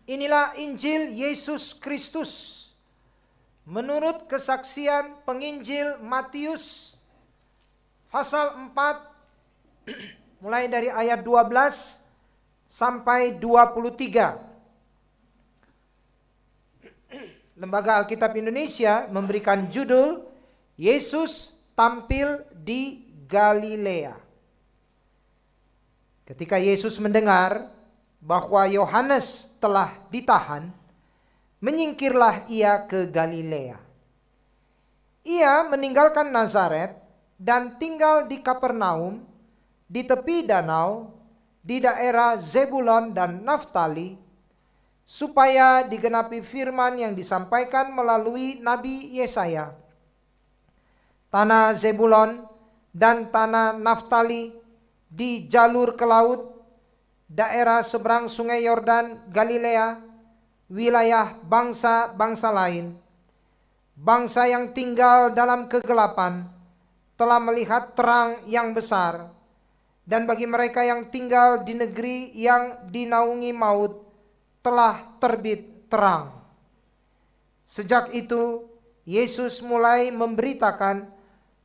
Inilah Injil Yesus Kristus menurut kesaksian penginjil Matius pasal 4 mulai dari ayat 12 sampai 23. Lembaga Alkitab Indonesia memberikan judul Yesus tampil di Galilea. Ketika Yesus mendengar bahwa Yohanes telah ditahan, menyingkirlah ia ke Galilea. Ia meninggalkan Nazaret dan tinggal di Kapernaum, di tepi danau, di daerah Zebulon dan Naftali, supaya digenapi firman yang disampaikan melalui Nabi Yesaya. Tanah Zebulon dan tanah Naftali di jalur ke laut, daerah seberang sungai Yordan, Galilea, wilayah bangsa-bangsa lain. Bangsa yang tinggal dalam kegelapan telah melihat terang yang besar, dan bagi mereka yang tinggal di negeri yang dinaungi maut telah terbit terang. Sejak itu Yesus mulai memberitakan,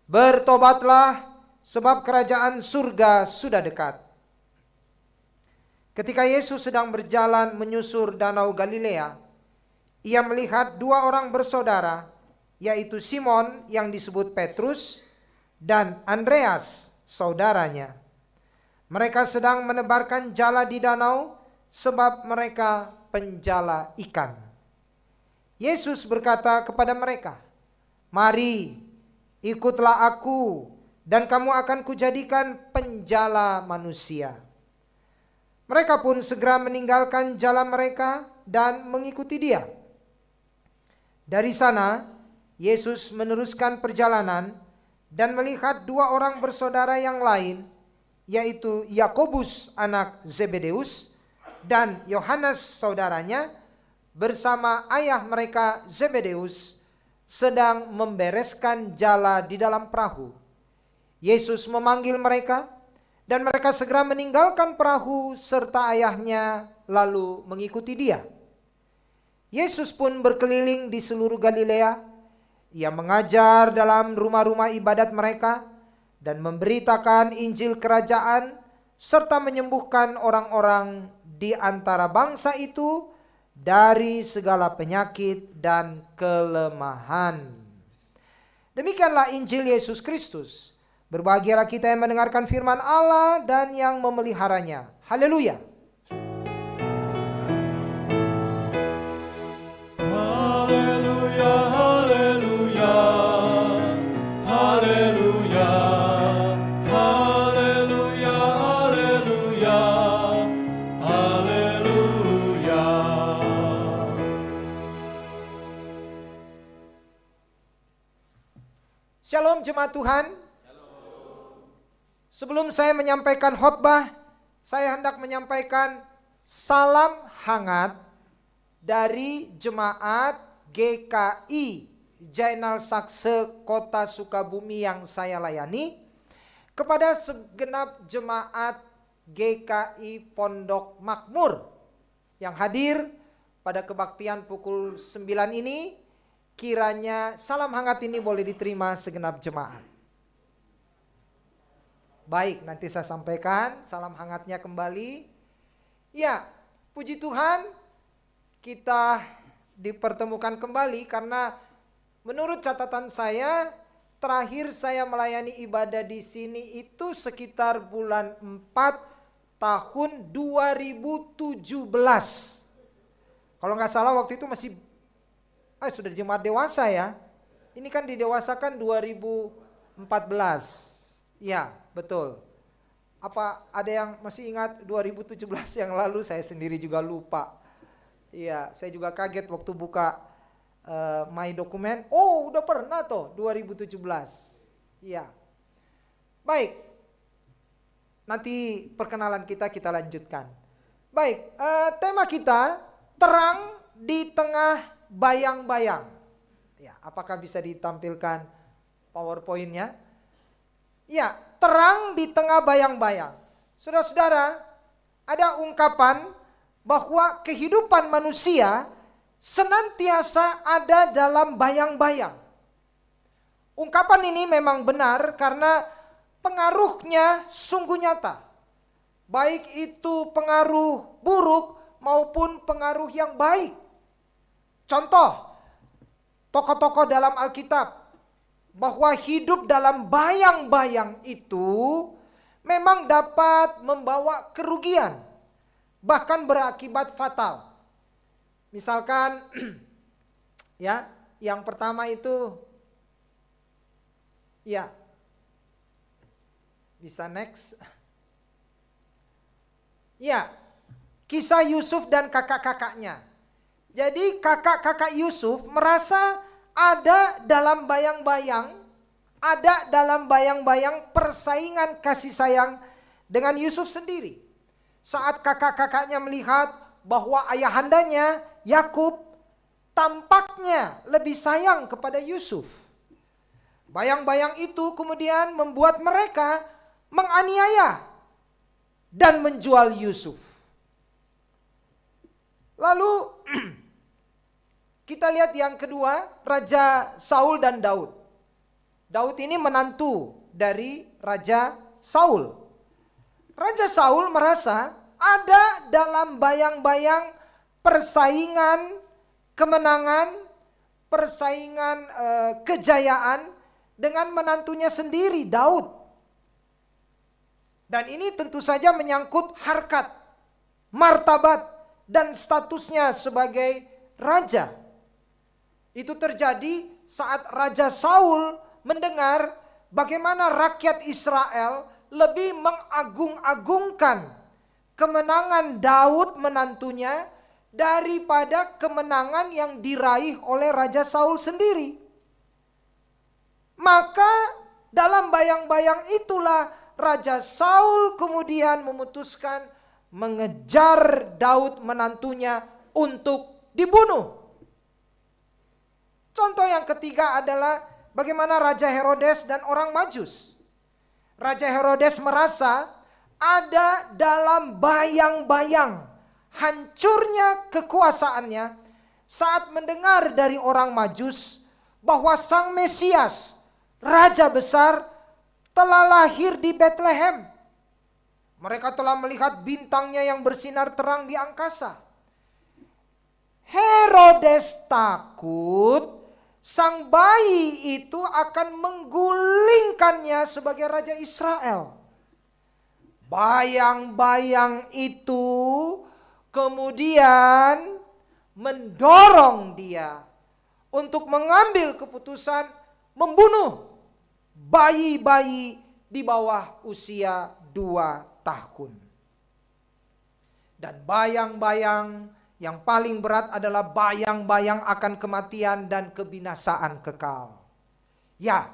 "Bertobatlah, sebab kerajaan surga sudah dekat." Ketika Yesus sedang berjalan menyusur danau Galilea, ia melihat dua orang bersaudara, yaitu Simon yang disebut Petrus dan Andreas saudaranya. Mereka sedang menebarkan jala di danau sebab mereka penjala ikan. Yesus berkata kepada mereka, "Mari, ikutlah aku, dan kamu akan kujadikan penjala manusia." Mereka pun segera meninggalkan jalan mereka dan mengikuti Dia. Dari sana, Yesus meneruskan perjalanan dan melihat dua orang bersaudara yang lain, yaitu Yakobus anak Zebedeus dan Yohanes saudaranya, bersama ayah mereka Zebedeus sedang membereskan jala di dalam perahu. Yesus memanggil mereka, dan mereka segera meninggalkan perahu serta ayahnya lalu mengikuti Dia. Yesus pun berkeliling di seluruh Galilea. Ia mengajar dalam rumah-rumah ibadat mereka dan memberitakan Injil kerajaan serta menyembuhkan orang-orang di antara bangsa itu dari segala penyakit dan kelemahan. Demikianlah Injil Yesus Kristus. Berbahagialah kita yang mendengarkan firman Allah dan yang memeliharanya. Haleluya. Haleluya, haleluya, haleluya, haleluya, haleluya, haleluya. Shalom jemaat Tuhan. Sebelum saya menyampaikan khotbah, saya hendak menyampaikan salam hangat dari jemaat GKI Jainal Sakse Kota Sukabumi yang saya layani kepada segenap jemaat GKI Pondok Makmur yang hadir pada kebaktian pukul 9 ini. Kiranya salam hangat ini boleh diterima segenap jemaat. Baik, nanti saya sampaikan salam hangatnya kembali. Ya, puji Tuhan, kita dipertemukan kembali karena menurut catatan saya, terakhir saya melayani ibadah di sini itu sekitar bulan 4 tahun 2017. Kalau nggak salah waktu itu masih sudah jemaat dewasa ya. Ini kan didewasakan 2014. Ya, betul. Apa ada yang masih ingat 2017 yang lalu? Saya sendiri juga lupa. Iya, saya juga kaget waktu buka my dokumen. Oh, udah pernah toh 2017. Iya. Baik. Nanti perkenalan kita lanjutkan. Baik, tema kita terang di tengah bayang-bayang. Ya, apakah bisa ditampilkan PowerPoint-nya? Ya, terang di tengah bayang-bayang. Saudara-saudara, ada ungkapan bahwa kehidupan manusia senantiasa ada dalam bayang-bayang. Ungkapan ini memang benar karena pengaruhnya sungguh nyata. Baik itu pengaruh buruk maupun pengaruh yang baik. Contoh, tokoh-tokoh dalam Alkitab, bahwa hidup dalam bayang-bayang itu memang dapat membawa kerugian, bahkan berakibat fatal. Misalkan, ya, yang pertama itu, ya, bisa next. Ya, kisah Yusuf dan kakak-kakaknya. Jadi kakak-kakak Yusuf merasa ada dalam bayang-bayang persaingan kasih sayang dengan Yusuf sendiri. Saat kakak-kakaknya melihat bahwa ayahandanya Yakub tampaknya lebih sayang kepada Yusuf. Bayang-bayang itu kemudian membuat mereka menganiaya dan menjual Yusuf. Lalu kita lihat yang kedua, Raja Saul dan Daud. Daud ini menantu dari Raja Saul. Raja Saul merasa ada dalam bayang-bayang persaingan kemenangan, persaingan kejayaan dengan menantunya sendiri, Daud. Dan ini tentu saja menyangkut harkat, martabat, dan statusnya sebagai raja. Itu terjadi saat Raja Saul mendengar bagaimana rakyat Israel lebih mengagung-agungkan kemenangan Daud menantunya daripada kemenangan yang diraih oleh Raja Saul sendiri. Maka dalam bayang-bayang itulah Raja Saul kemudian memutuskan mengejar Daud menantunya untuk dibunuh. Contoh yang ketiga adalah bagaimana Raja Herodes dan orang Majus. Raja Herodes merasa ada dalam bayang-bayang hancurnya kekuasaannya saat mendengar dari orang Majus bahwa Sang Mesias, Raja besar, telah lahir di Bethlehem. Mereka telah melihat bintangnya yang bersinar terang di angkasa. Herodes takut sang bayi itu akan menggulingkannya sebagai Raja Israel. Bayang-bayang itu kemudian mendorong dia untuk mengambil keputusan membunuh bayi-bayi di bawah usia 2 tahun. Dan bayang-bayang yang paling berat adalah bayang-bayang akan kematian dan kebinasaan kekal. Ya,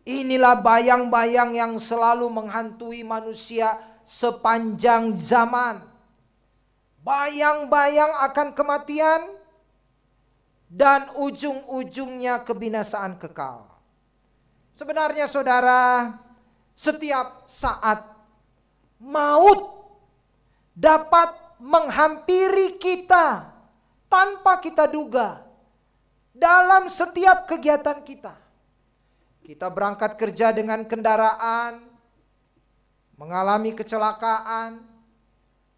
inilah bayang-bayang yang selalu menghantui manusia sepanjang zaman. Bayang-bayang akan kematian dan ujung-ujungnya kebinasaan kekal. Sebenarnya saudara, setiap saat maut dapat menghampiri kita tanpa kita duga dalam setiap kegiatan kita. Kita berangkat kerja dengan kendaraan, mengalami kecelakaan,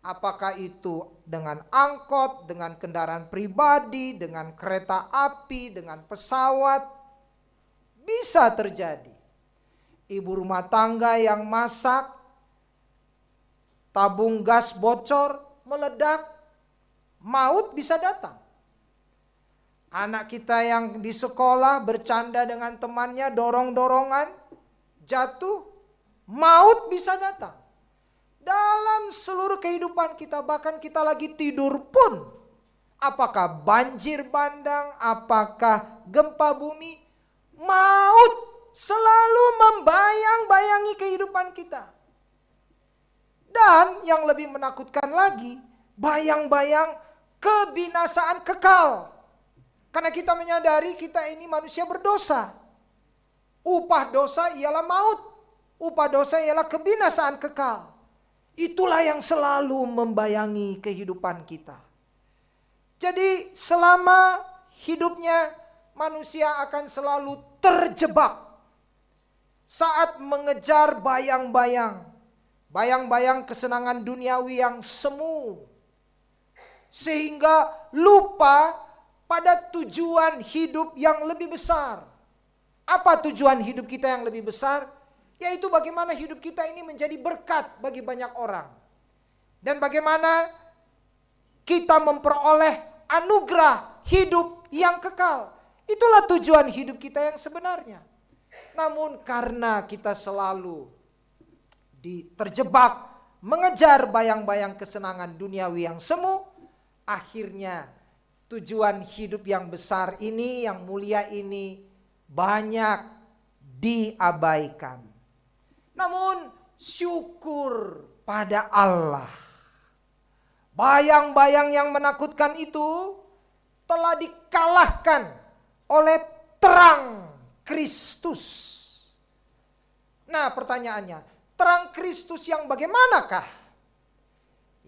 apakah itu dengan angkot, dengan kendaraan pribadi, dengan kereta api, dengan pesawat, bisa terjadi. Ibu rumah tangga yang masak, tabung gas bocor, meledak, maut bisa datang. Anak kita yang di sekolah bercanda dengan temannya, dorong-dorongan, jatuh, maut bisa datang. Dalam seluruh kehidupan kita, bahkan kita lagi tidur pun, apakah banjir bandang, apakah gempa bumi, maut selalu membayang-bayangi kehidupan kita. Dan yang lebih menakutkan lagi, bayang-bayang kebinasaan kekal. Karena kita menyadari kita ini manusia berdosa. Upah dosa ialah maut. Upah dosa ialah kebinasaan kekal. Itulah yang selalu membayangi kehidupan kita. Jadi selama hidupnya manusia akan selalu terjebak saat mengejar bayang-bayang. Bayang-bayang kesenangan duniawi yang semu. Sehingga lupa pada tujuan hidup yang lebih besar. Apa tujuan hidup kita yang lebih besar? Yaitu bagaimana hidup kita ini menjadi berkat bagi banyak orang. Dan bagaimana kita memperoleh anugerah hidup yang kekal. Itulah tujuan hidup kita yang sebenarnya. Namun karena kita selalu terjebak mengejar bayang-bayang kesenangan duniawi yang semu, akhirnya tujuan hidup yang besar ini, yang mulia ini banyak diabaikan. Namun syukur pada Allah. Bayang-bayang yang menakutkan itu telah dikalahkan oleh terang Kristus. Nah, pertanyaannya, terang Kristus yang bagaimanakah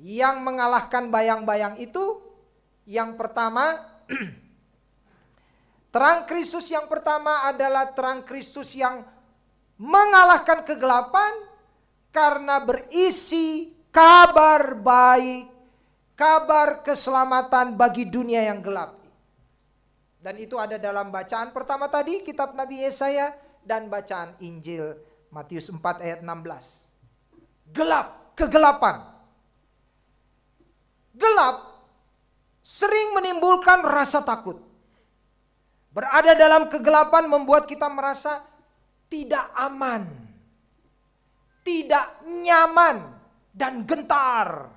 yang mengalahkan bayang-bayang itu? Yang pertama, terang Kristus yang pertama adalah terang Kristus yang mengalahkan kegelapan karena berisi kabar baik, kabar keselamatan bagi dunia yang gelap. Dan itu ada dalam bacaan pertama tadi, kitab Nabi Yesaya, dan bacaan Injil Matius 4 ayat 16. Gelap, kegelapan. Gelap sering menimbulkan rasa takut. Berada dalam kegelapan membuat kita merasa tidak aman, tidak nyaman, dan gentar.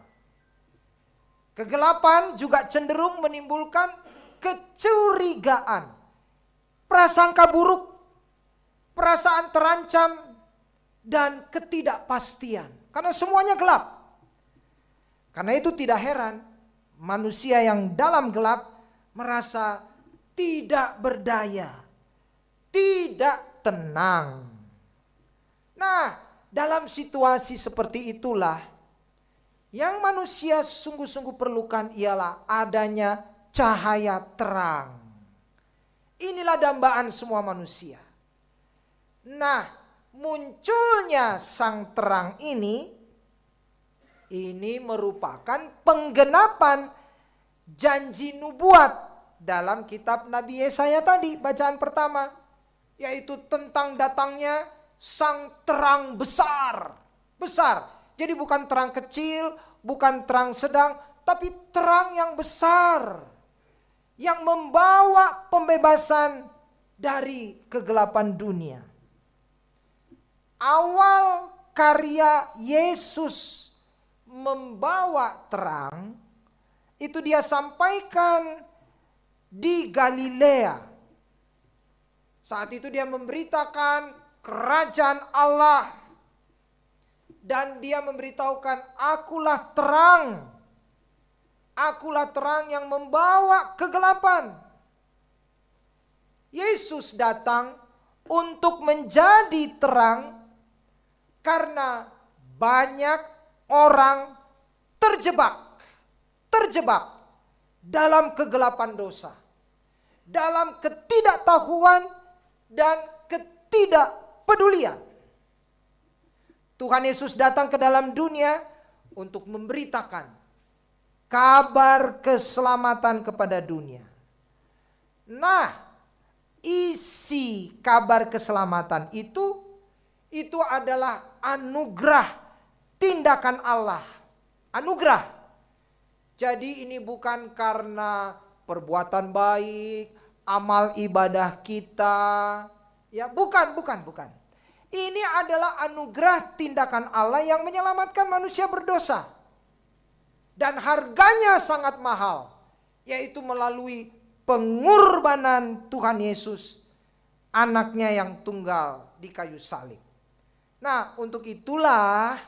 Kegelapan juga cenderung menimbulkan kecurigaan, prasangka buruk, perasaan terancam, dan ketidakpastian. Karena semuanya gelap. Karena itu tidak heran manusia yang dalam gelap merasa tidak berdaya, tidak tenang. Nah, dalam situasi seperti itulah yang manusia sungguh-sungguh perlukan ialah adanya cahaya terang. Inilah dambaan semua manusia. Nah, munculnya sang terang ini merupakan penggenapan janji nubuat dalam kitab Nabi Yesaya tadi, bacaan pertama, yaitu tentang datangnya sang terang besar. Besar. Jadi bukan terang kecil, bukan terang sedang, tapi terang yang besar. Yang membawa pembebasan dari kegelapan dunia. Awal karya Yesus membawa terang, itu dia sampaikan di Galilea. Saat itu dia memberitakan kerajaan Allah. Dan dia memberitahukan, akulah terang. Akulah terang yang membawa kegelapan. Yesus datang untuk menjadi terang karena banyak orang terjebak dalam kegelapan dosa, dalam ketidaktahuan dan ketidakpedulian. Tuhan Yesus datang ke dalam dunia untuk memberitakan kabar keselamatan kepada dunia. Nah, isi kabar keselamatan itu adalah anugerah tindakan Allah. Anugerah. Jadi ini bukan karena perbuatan baik, amal ibadah kita. Ya, bukan. Ini adalah anugerah tindakan Allah yang menyelamatkan manusia berdosa. Dan harganya sangat mahal, yaitu melalui pengorbanan Tuhan Yesus, anaknya yang tunggal di kayu salib. Nah, untuk itulah,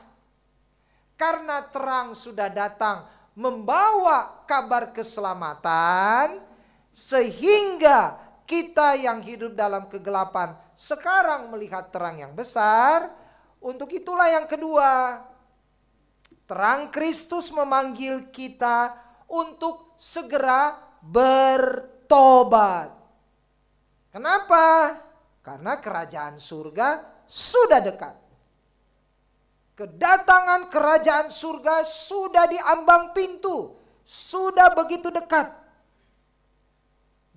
karena terang sudah datang membawa kabar keselamatan, sehingga kita yang hidup dalam kegelapan sekarang melihat terang yang besar. Untuk itulah yang kedua, Terang Kristus memanggil kita untuk segera bertobat. Kenapa? Karena kerajaan surga sudah dekat. Kedatangan kerajaan surga sudah di ambang pintu, sudah begitu dekat.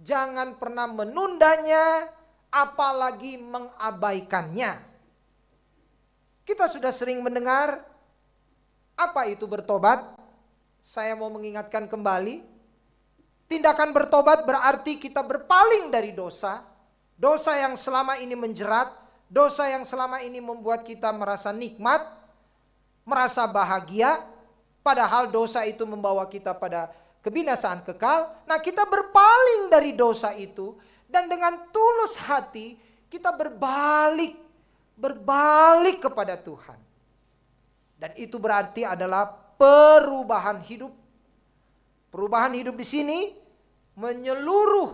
Jangan pernah menundanya, apalagi mengabaikannya. Kita sudah sering mendengar apa itu bertobat. Saya mau mengingatkan kembali, tindakan bertobat berarti kita berpaling dari dosa. Dosa yang selama ini menjerat, dosa yang selama ini membuat kita merasa nikmat, merasa bahagia, padahal dosa itu membawa kita pada kebinasaan kekal. Nah, kita berpaling dari dosa itu dan dengan tulus hati kita berbalik kepada Tuhan. Dan itu berarti adalah perubahan hidup. Perubahan hidup di sini menyeluruh,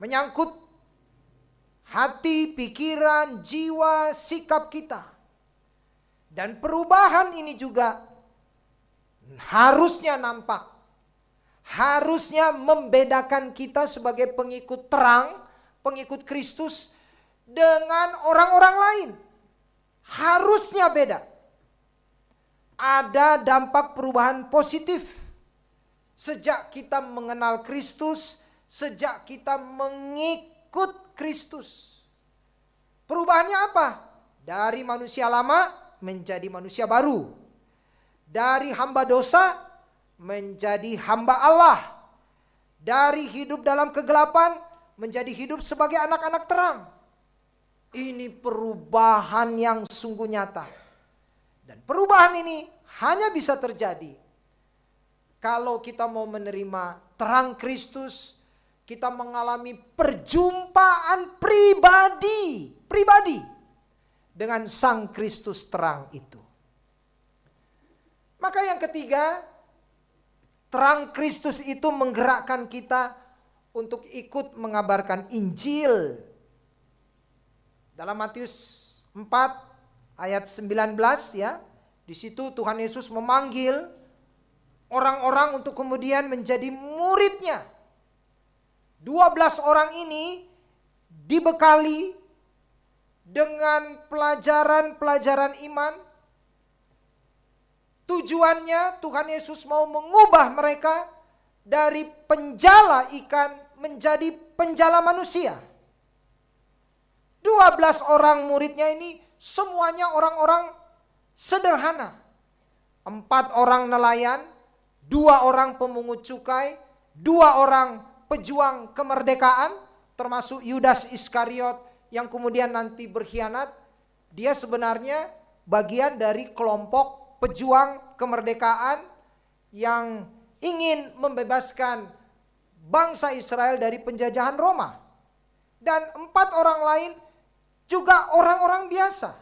menyangkut hati, pikiran, jiwa, sikap kita. Dan perubahan ini juga harusnya nampak, harusnya membedakan kita sebagai pengikut terang, pengikut Kristus dengan orang-orang lain. Harusnya beda. Ada dampak perubahan positif sejak kita mengenal Kristus, sejak kita mengikut Kristus. Perubahannya apa? Dari manusia lama menjadi manusia baru. Dari hamba dosa menjadi hamba Allah. Dari hidup dalam kegelapan menjadi hidup sebagai anak-anak terang. Ini perubahan yang sungguh nyata. Dan perubahan ini hanya bisa terjadi kalau kita mau menerima terang Kristus, kita mengalami perjumpaan pribadi dengan Sang Kristus terang itu. Maka yang ketiga, terang Kristus itu menggerakkan kita untuk ikut mengabarkan Injil. Dalam Matius 4 ayat 19 ya, di situ Tuhan Yesus memanggil orang-orang untuk kemudian menjadi muridnya. 12 orang ini dibekali dengan pelajaran-pelajaran iman. Tujuannya Tuhan Yesus mau mengubah mereka dari penjala ikan menjadi penjala manusia. 12 orang muridnya ini semuanya orang-orang sederhana. 4 orang nelayan, 2 orang pemungut cukai, 2 orang pejuang kemerdekaan, termasuk Yudas Iskariot yang kemudian nanti berkhianat. Dia sebenarnya bagian dari kelompok pejuang kemerdekaan yang ingin membebaskan bangsa Israel dari penjajahan Roma. Dan 4 orang lain juga orang-orang biasa.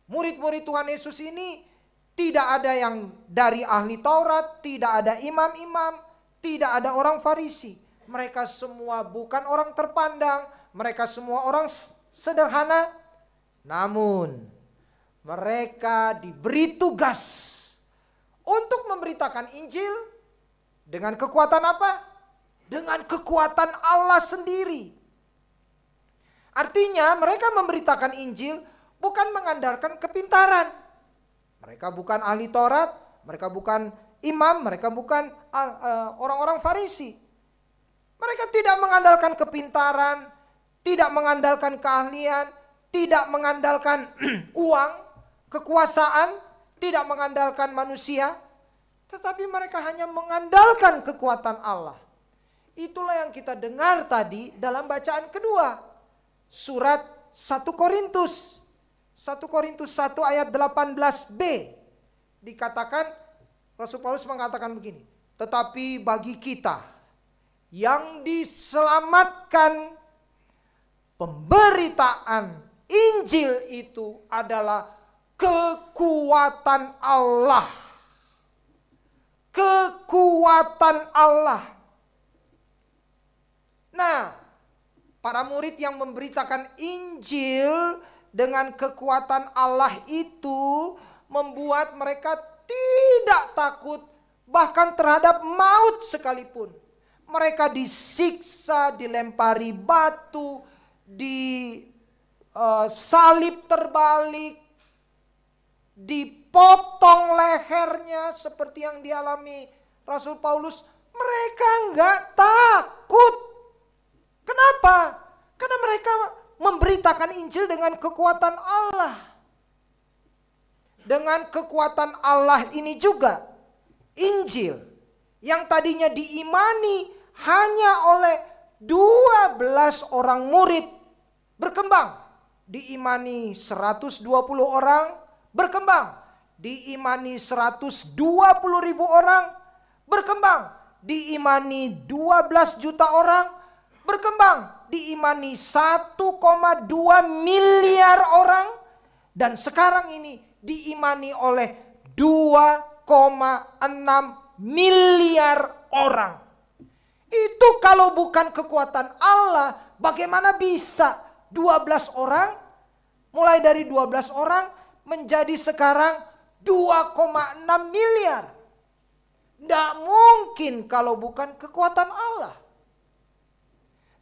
Murid-murid Tuhan Yesus ini tidak ada yang dari ahli Taurat, tidak ada imam-imam, tidak ada orang Farisi. Mereka semua bukan orang terpandang, mereka semua orang sederhana. Namun mereka diberi tugas untuk memberitakan Injil dengan kekuatan apa? Dengan kekuatan Allah sendiri. Artinya mereka memberitakan Injil bukan mengandalkan kepintaran. Mereka bukan ahli Taurat, mereka bukan imam, mereka bukan orang-orang Farisi. Mereka tidak mengandalkan kepintaran, tidak mengandalkan keahlian, tidak mengandalkan uang, kekuasaan, tidak mengandalkan manusia. Tetapi mereka hanya mengandalkan kekuatan Allah. Itulah yang kita dengar tadi dalam bacaan kedua. Surat 1 Korintus 1 ayat 18b. Dikatakan, Rasul Paulus mengatakan begini. Tetapi bagi kita yang diselamatkan, pemberitaan Injil itu adalah kekuatan Allah. Kekuatan Allah. Nah, para murid yang memberitakan Injil dengan kekuatan Allah itu membuat mereka tidak takut bahkan terhadap maut sekalipun. Mereka disiksa, dilempari batu, salib terbalik, dipotong lehernya seperti yang dialami Rasul Paulus. Mereka enggak takut. Kenapa? Karena mereka memberitakan Injil dengan kekuatan Allah. Dengan kekuatan Allah ini juga, Injil yang tadinya diimani hanya oleh 12 orang murid berkembang. Diimani 120 orang berkembang. Diimani 120.000 orang berkembang. Diimani 12 juta orang berkembang. Diimani 1,2 miliar orang. Dan sekarang ini diimani oleh 2,6 miliar orang. Itu kalau bukan kekuatan Allah, bagaimana bisa 12 orang, mulai dari 12 orang menjadi sekarang 2,6 miliar. Tidak mungkin kalau bukan kekuatan Allah.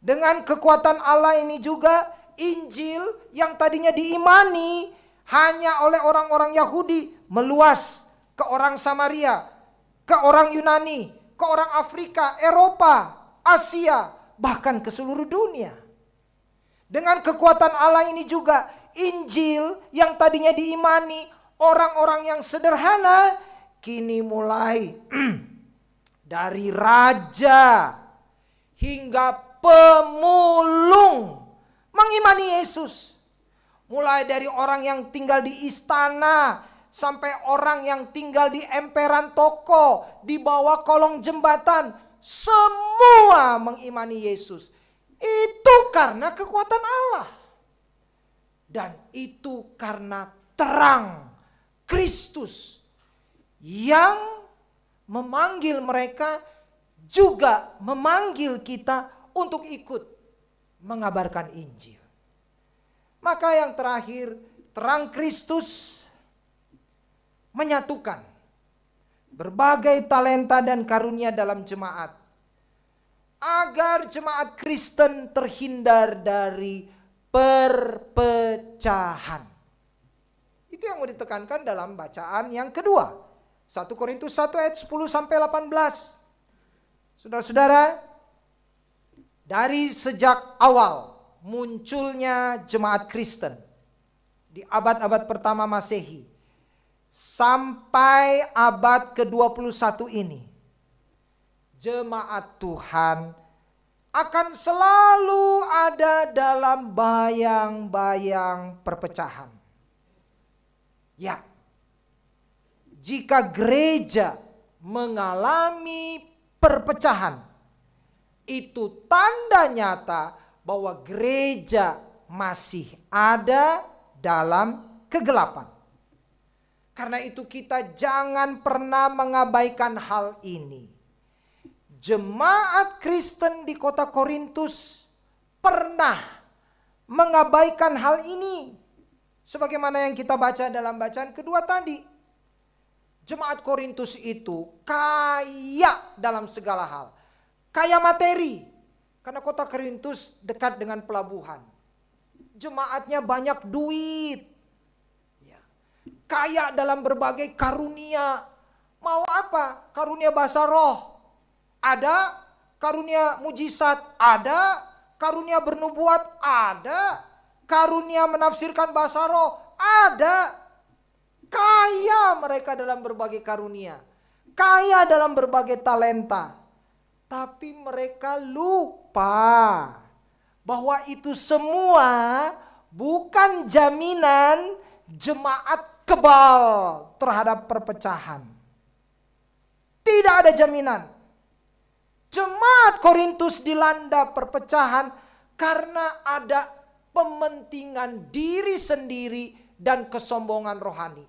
Dengan kekuatan Allah ini juga, Injil yang tadinya diimani hanya oleh orang-orang Yahudi meluas ke orang Samaria, ke orang Yunani, ke orang Afrika, Eropa, Asia, bahkan ke seluruh dunia. Dengan kekuatan Allah ini juga, Injil yang tadinya diimani orang-orang yang sederhana, kini mulai dari raja hingga pemulung mengimani Yesus. Mulai dari orang yang tinggal di istana sampai orang yang tinggal di emperan toko, di bawah kolong jembatan, semua mengimani Yesus. Itu karena kekuatan Allah. Dan itu karena terang Kristus yang memanggil mereka, juga memanggil kita untuk ikut mengabarkan Injil. Maka yang terakhir, terang Kristus menyatukan berbagai talenta dan karunia dalam jemaat, agar jemaat Kristen terhindar dari perpecahan. Itu yang mau ditekankan dalam bacaan yang kedua. 1 Korintus 1 ayat 10 sampai 18. Saudara-saudara, dari sejak awal munculnya jemaat Kristen di abad-abad pertama Masehi sampai abad ke-21 ini, jemaat Tuhan akan selalu ada dalam bayang-bayang perpecahan. Ya, jika gereja mengalami perpecahan, itu tanda nyata bahwa gereja masih ada dalam kegelapan. Karena itu kita jangan pernah mengabaikan hal ini. Jemaat Kristen di kota Korintus pernah mengabaikan hal ini. Sebagaimana yang kita baca dalam bacaan kedua tadi. Jemaat Korintus itu kaya dalam segala hal. Kaya materi. Karena kota Korintus dekat dengan pelabuhan. Jemaatnya banyak duit. Kaya dalam berbagai karunia. Mau apa? Karunia bahasa roh. Ada. Karunia mujizat. Ada. Karunia bernubuat. Ada. Karunia menafsirkan bahasa roh. Ada. Kaya mereka dalam berbagai karunia. Kaya dalam berbagai talenta. Tapi mereka lupa bahwa itu semua bukan jaminan jemaat kebal terhadap perpecahan. Tidak ada jaminan. Jemaat Korintus dilanda perpecahan karena ada pementingan diri sendiri dan kesombongan rohani.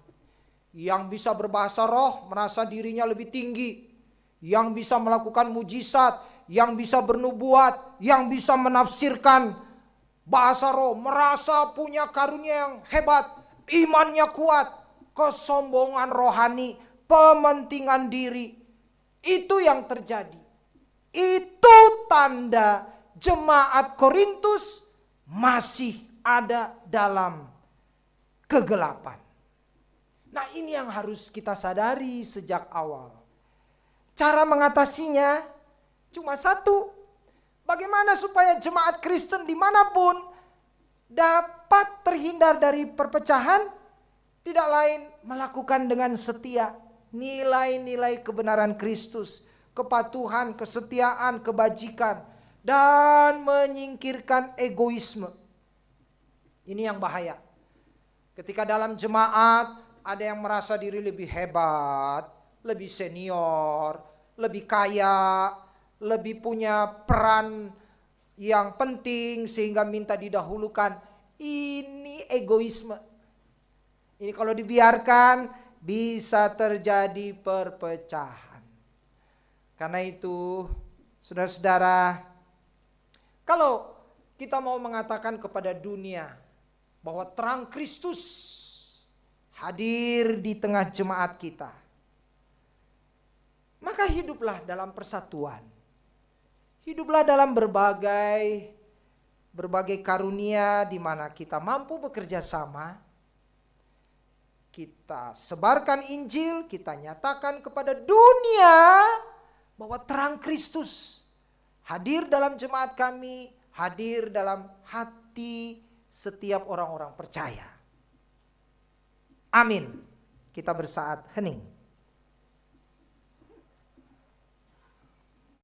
Yang bisa berbahasa roh merasa dirinya lebih tinggi. Yang bisa melakukan mujizat, yang bisa bernubuat, yang bisa menafsirkan bahasa roh, merasa punya karunia yang hebat, imannya kuat. kesombongan rohani, pementingan diri. Itu yang terjadi. Itu tanda jemaat Korintus masih ada dalam kegelapan. Nah, ini yang harus kita sadari sejak awal. Cara mengatasinya cuma satu. Bagaimana supaya jemaat Kristen dimanapun dapat terhindar dari perpecahan? Tidak lain melakukan dengan setia nilai-nilai kebenaran Kristus, kepatuhan, kesetiaan, kebajikan, dan menyingkirkan egoisme. Ini yang bahaya. Ketika dalam jemaat ada yang merasa diri lebih hebat, lebih senior, lebih kaya, lebih punya peran yang penting sehingga minta didahulukan. Ini egoisme. Ini kalau dibiarkan bisa terjadi perpecahan. Karena itu, saudara-saudara, kalau kita mau mengatakan kepada dunia bahwa terang Kristus hadir di tengah jemaat kita, maka hiduplah dalam persatuan. Hiduplah dalam berbagai karunia di mana kita mampu bekerja sama. Kita sebarkan Injil, kita nyatakan kepada dunia bahwa terang Kristus hadir dalam jemaat kami, hadir dalam hati setiap orang-orang percaya. Amin. Kita bersaat hening.